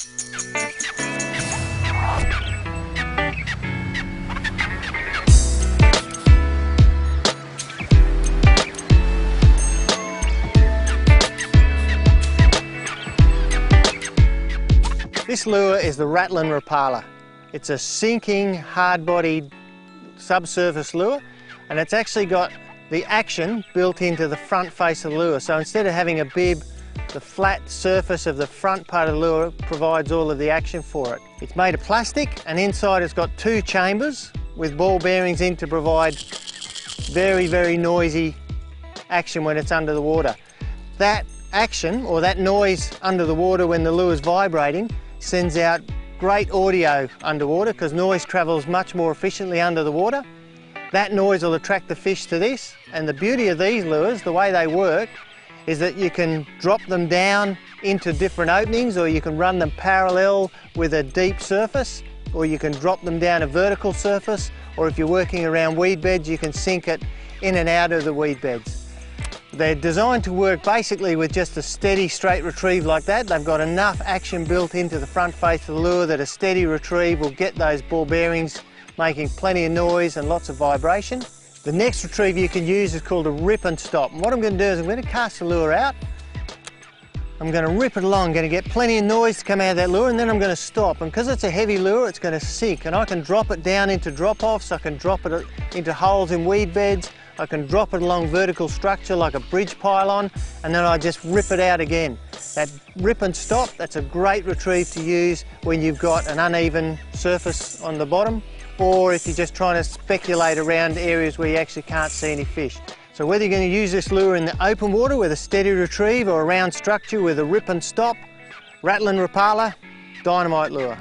This lure is the Rattlin Rapala. It's a sinking, hard-bodied subsurface lure, and it's actually got the action built into the front face of the lure. So instead of having a bib, the flat surface of the front part of the lure provides all of the action for it. It's made of plastic, and inside it's got 2 chambers with ball bearings in to provide very, very noisy action when it's under the water. That action, or that noise under the water when the lure is vibrating, sends out great audio underwater because noise travels much more efficiently under the water. That noise will attract the fish to this, and the beauty of these lures, the way they work, is that you can drop them down into different openings, or you can run them parallel with a deep surface, or you can drop them down a vertical surface, or if you're working around weed beds, you can sink it in and out of the weed beds. They're designed to work basically with just a steady straight retrieve like that. They've got enough action built into the front face of the lure that a steady retrieve will get those ball bearings making plenty of noise and lots of vibration. The next retrieve you can use is called a rip and stop. And what I'm going to do is I'm going to cast the lure out. I'm going to rip it along, going to get plenty of noise to come out of that lure, and then I'm going to stop. And because it's a heavy lure, it's going to sink, and I can drop it down into drop-offs, I can drop it into holes in weed beds, I can drop it along vertical structure like a bridge pylon, and then I just rip it out again. That rip and stop, that's a great retrieve to use when you've got an uneven surface on the bottom, or if you're just trying to speculate around areas where you actually can't see any fish. So whether you're going to use this lure in the open water with a steady retrieve or a round structure with a rip and stop, Rattlin Rapala, dynamite lure.